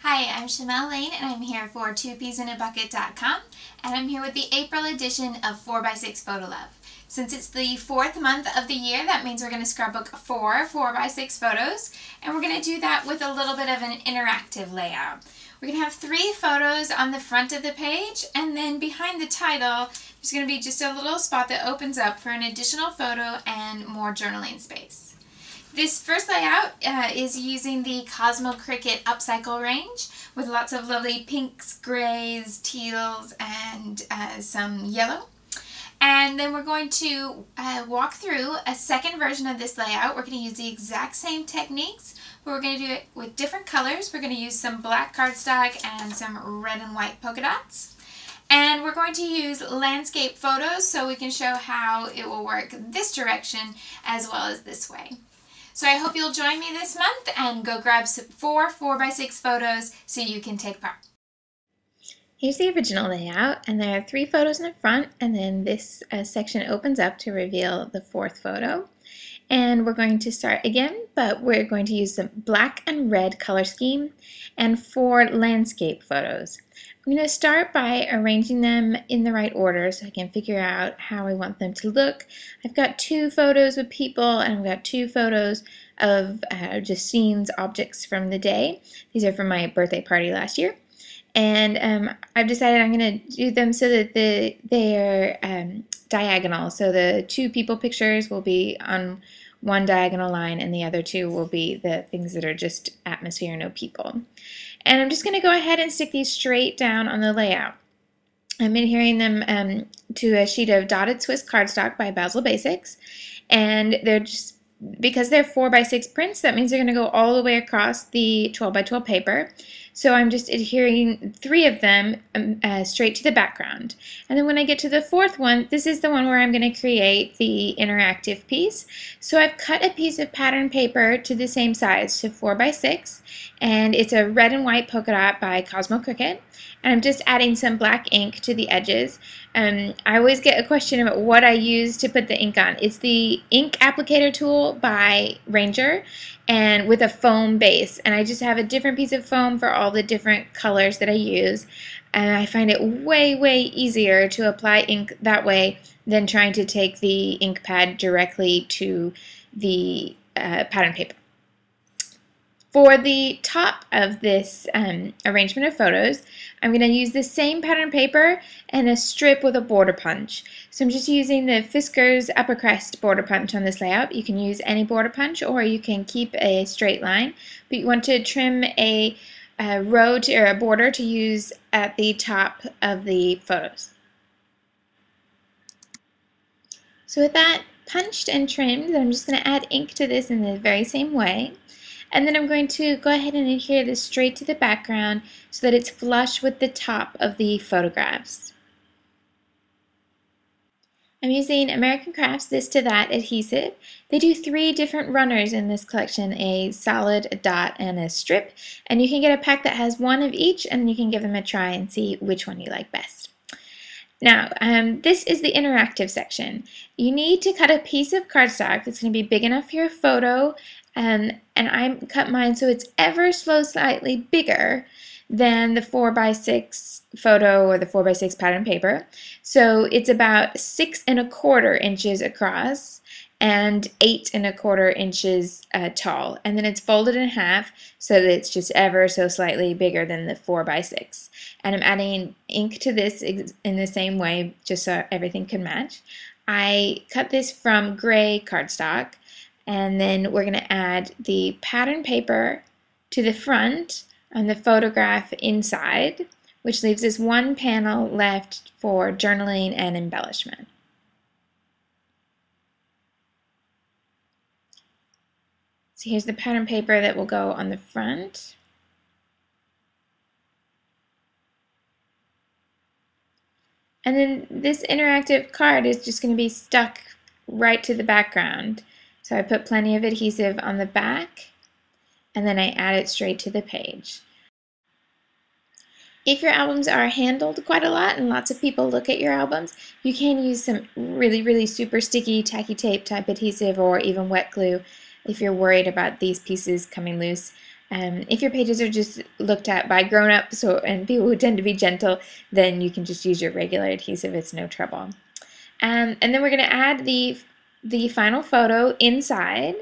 Hi, I'm Shimelle Laine and I'm here for 2peasinabucket.com, and I'm here with the April edition of 4x6 Photo Love. Since it's the 4th month of the year, that means we're going to scrapbook 4x6 photos, and we're going to do that with a little bit of an interactive layout. We're going to have 3 photos on the front of the page, and then behind the title there's going to be just a little spot that opens up for an additional photo and more journaling space. This first layout is using the Cosmo Cricut upcycle range with lots of lovely pinks, grays, teals, and some yellow. And then we're going to walk through a second version of this layout. We're going to use the exact same techniques, but we're going to do it with different colors. We're going to use some black cardstock and some red and white polka dots. And we're going to use landscape photos so we can show how it will work this direction as well as this way. So I hope you'll join me this month and go grab 4x6 photos so you can take part. Here's the original layout, and there are 3 photos in the front, and then this section opens up to reveal the 4th photo. And we're going to start again, but we're going to use the black and red color scheme and 4 landscape photos. I'm going to start by arranging them in the right order so I can figure out how I want them to look. I've got 2 photos with people, and I've got 2 photos of just scenes, objects from the day. These are from my birthday party last year. And I've decided I'm going to do them so that they are diagonal. So the 2 people pictures will be on one diagonal line, and the other 2 will be the things that are just atmosphere, no people. And I'm just going to go ahead and stick these straight down on the layout. I'm adhering them to a sheet of dotted Swiss cardstock by Basil Basics, and they're just, because they're 4x6 prints, that means they're going to go all the way across the 12x12 paper. So I'm just adhering 3 of them straight to the background. And then when I get to the 4th one, this is the one where I'm going to create the interactive piece. So I've cut a piece of pattern paper to the same size, to 4x6, and it's a red and white polka dot by Cosmo Cricut. And I'm just adding some black ink to the edges. I always get a question about what I use to put the ink on. It's the ink applicator tool by Ranger, and with a foam base. And I just have a different piece of foam for all the different colors that I use. And I find it way, way easier to apply ink that way than trying to take the ink pad directly to the pattern paper. For the top of this arrangement of photos, I'm going to use the same pattern paper and a strip with a border punch. So I'm just using the Fiskars Upper Crest border punch on this layout. You can use any border punch, or you can keep a straight line, but you want to trim a row or a border to use at the top of the photos. So with that punched and trimmed, I'm just going to add ink to this in the very same way. And then I'm going to go ahead and adhere this straight to the background so that it's flush with the top of the photographs. I'm using American Crafts This to That adhesive. They do 3 different runners in this collection, a solid, a dot, and a strip. And you can get a pack that has 1 of each, and you can give them a try and see which one you like best. Now, this is the interactive section. You need to cut a piece of cardstock that's going to be big enough for your photo, and I cut mine so it's ever so slightly bigger than the 4x6 photo or the 4x6 pattern paper. So it's about 6 1/4 inches across and 8 1/4 inches tall. And then it's folded in half so that it's just ever so slightly bigger than the 4x6. And I'm adding ink to this in the same way just so everything can match. I cut this from gray cardstock, and then we're going to add the pattern paper to the front and the photograph inside, which leaves us 1 panel left for journaling and embellishment. So here's the pattern paper that will go on the front. And then this interactive card is just going to be stuck right to the background. So I put plenty of adhesive on the back, and then I add it straight to the page. If your albums are handled quite a lot and lots of people look at your albums, you can use some really, really super sticky tacky tape type adhesive or even wet glue if you're worried about these pieces coming loose. If your pages are just looked at by grown-ups and people who tend to be gentle, then you can just use your regular adhesive. It's no trouble. And then we're going to add the final photo inside.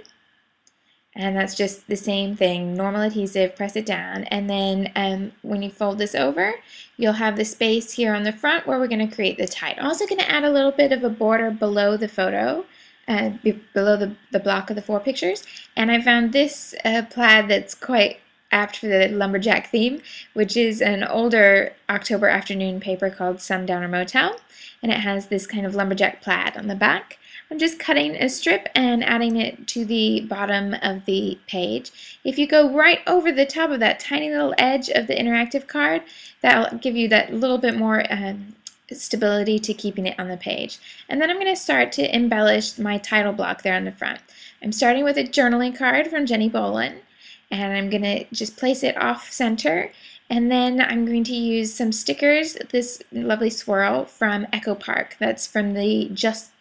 And that's just the same thing, normal adhesive, press it down, and then when you fold this over, you'll have the space here on the front where we're going to create the title. I'm also going to add a little bit of a border below the photo, below the block of the 4 pictures, and I found this plaid that's quite apt for the lumberjack theme, which is an older October afternoon paper called Sundowner Motel, and it has this kind of lumberjack plaid on the back. I'm just cutting a strip and adding it to the bottom of the page. If you go right over the top of that tiny little edge of the interactive card, that'll give you that little bit more stability to keeping it on the page. And then I'm going to start to embellish my title block there on the front. I'm starting with a journaling card from Jenny Bolin, and I'm going to just place it off center. And then I'm going to use some stickers, this lovely swirl from Echo Park. That's from the Just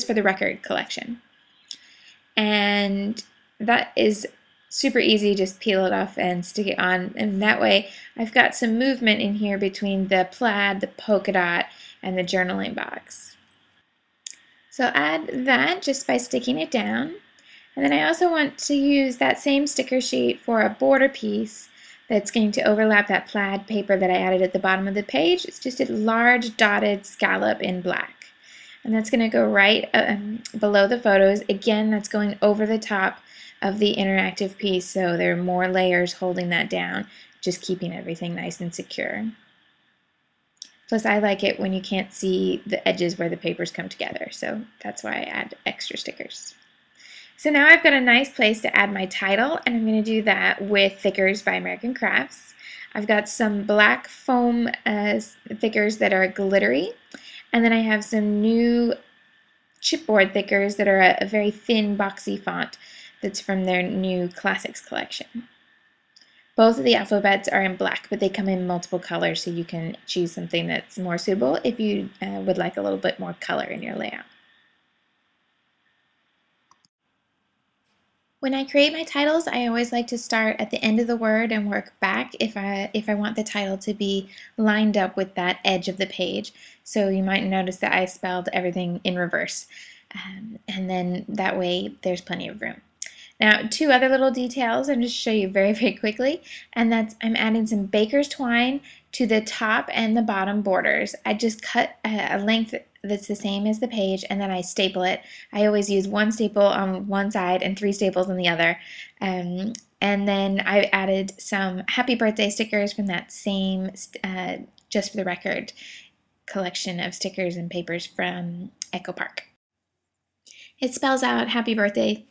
for the Record collection. And that is super easy, just peel it off and stick it on, and that way I've got some movement in here between the plaid, the polka dot, and the journaling box. So add that just by sticking it down, and then I also want to use that same sticker sheet for a border piece that's going to overlap that plaid paper that I added at the bottom of the page. It's just a large dotted scallop in black. And that's going to go right below the photos. Again, that's going over the top of the interactive piece, so there are more layers holding that down, just keeping everything nice and secure. Plus, I like it when you can't see the edges where the papers come together, so that's why I add extra stickers. So now I've got a nice place to add my title, and I'm going to do that with Thickers by American Crafts. I've got some black foam thickers that are glittery. And then I have some new chipboard thickers that are a very thin, boxy font that's from their new Classics collection. Both of the alphabets are in black, but they come in multiple colors, so you can choose something that's more suitable if you would like a little bit more color in your layout. When I create my titles, I always like to start at the end of the word and work back if I want the title to be lined up with that edge of the page. So you might notice that I spelled everything in reverse, and then that way there's plenty of room. Now, 2 other little details I'm just show you very, very quickly, and that's I'm adding some baker's twine to the top and the bottom borders. I just cut a length that's the same as the page, and then I staple it. I always use 1 staple on one side and 3 staples on the other. And then I added some happy birthday stickers from that same Just for the Record collection of stickers and papers from Echo Park. It spells out happy birthday,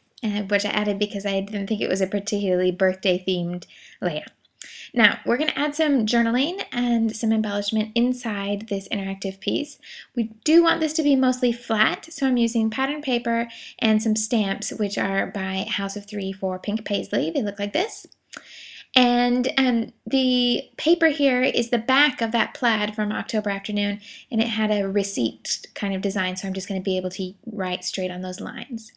which I added because I didn't think it was a particularly birthday themed layout. Now, we're going to add some journaling and some embellishment inside this interactive piece. We do want this to be mostly flat, so I'm using pattern paper and some stamps, which are by House of 3 for Pink Paisley. They look like this. And the paper here is the back of that plaid from October Afternoon, and it had a receipt kind of design, so I'm just going to be able to write straight on those lines.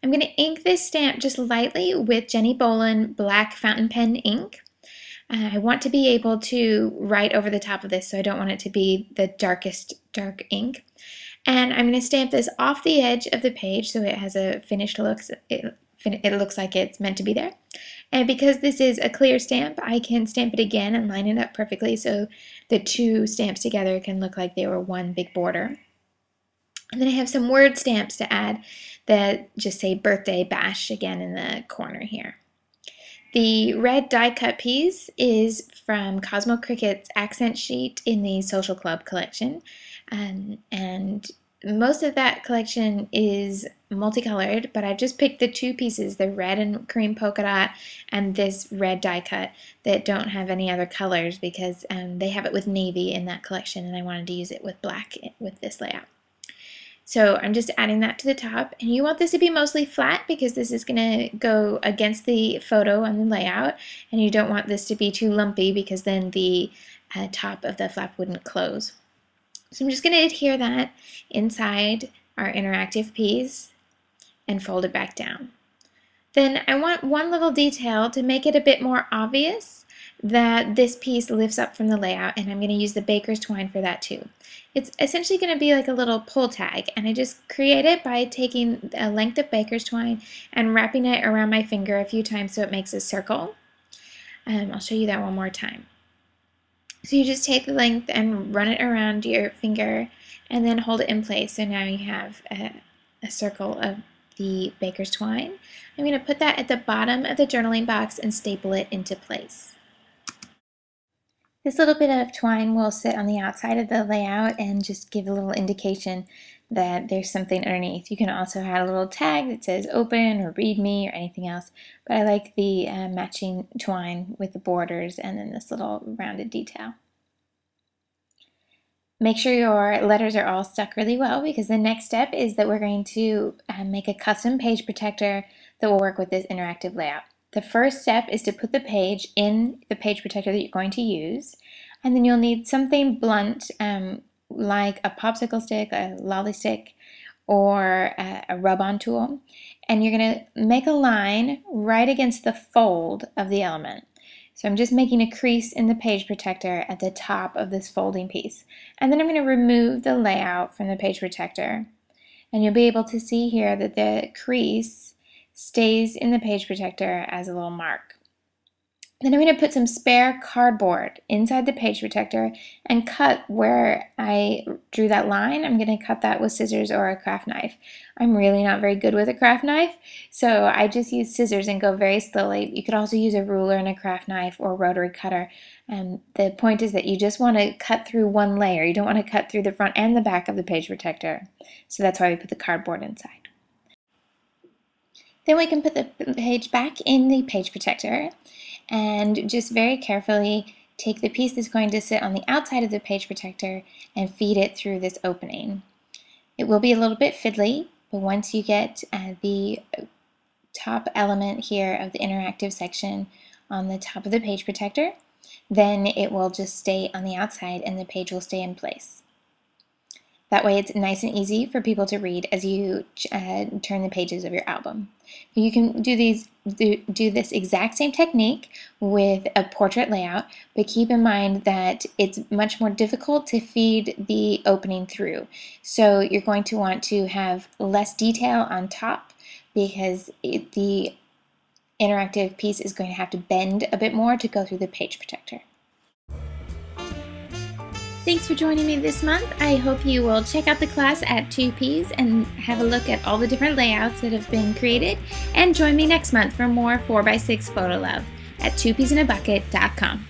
I'm going to ink this stamp just lightly with Jenny Bolin black fountain pen ink. I want to be able to write over the top of this, so I don't want it to be the darkest dark ink. And I'm going to stamp this off the edge of the page so it has a finished look. It looks like it's meant to be there. And because this is a clear stamp, I can stamp it again and line it up perfectly so the 2 stamps together can look like they were one big border. And then I have some word stamps to add that just say birthday bash again in the corner here. The red die cut piece is from Cosmo Cricket's accent sheet in the Social Club collection, and most of that collection is multicolored, but I've just picked the 2 pieces, the red and cream polka dot and this red die cut, that don't have any other colors because they have it with navy in that collection, and I wanted to use it with black with this layout. So I'm just adding that to the top, and you want this to be mostly flat because this is going to go against the photo on the layout, and you don't want this to be too lumpy because then the top of the flap wouldn't close. So I'm just going to adhere that inside our interactive piece and fold it back down. Then I want one little detail to make it a bit more obvious that this piece lifts up from the layout, and I'm going to use the baker's twine for that too. It's essentially going to be like a little pull tag, and I just create it by taking a length of baker's twine and wrapping it around my finger a few times so it makes a circle. I'll show you that one more time. So you just take the length and run it around your finger and then hold it in place. So now you have a circle of the baker's twine. I'm going to put that at the bottom of the journaling box and staple it into place. This little bit of twine will sit on the outside of the layout and just give a little indication that there's something underneath. You can also add a little tag that says open or read me or anything else, but I like the matching twine with the borders and then this little rounded detail. Make sure your letters are all stuck really well, because the next step is that we're going to make a custom page protector that will work with this interactive layout. The first step is to put the page in the page protector that you're going to use, and then you'll need something blunt like a popsicle stick, a lolly stick, or a rub-on tool, and you're going to make a line right against the fold of the element. So I'm just making a crease in the page protector at the top of this folding piece. And then I'm going to remove the layout from the page protector. And you'll be able to see here that the crease stays in the page protector as a little mark. Then I'm going to put some spare cardboard inside the page protector and cut where I drew that line. I'm going to cut that with scissors or a craft knife. I'm really not very good with a craft knife, so I just use scissors and go very slowly. You could also use a ruler and a craft knife or rotary cutter. The point is that you just want to cut through one layer. You don't want to cut through the front and the back of the page protector. So that's why we put the cardboard inside. Then we can put the page back in the page protector and just very carefully take the piece that's going to sit on the outside of the page protector and feed it through this opening. It will be a little bit fiddly, but once you get the top element here of the interactive section on the top of the page protector, then it will just stay on the outside and the page will stay in place. That way it's nice and easy for people to read as you turn the pages of your album. You can do this exact same technique with a portrait layout, but keep in mind that it's much more difficult to feed the opening through. So you're going to want to have less detail on top because the interactive piece is going to have to bend a bit more to go through the page protector. Thanks for joining me this month. I hope you will check out the class at 2Ps and have a look at all the different layouts that have been created, and join me next month for more 4x6 photo love at 2psinabucket.com.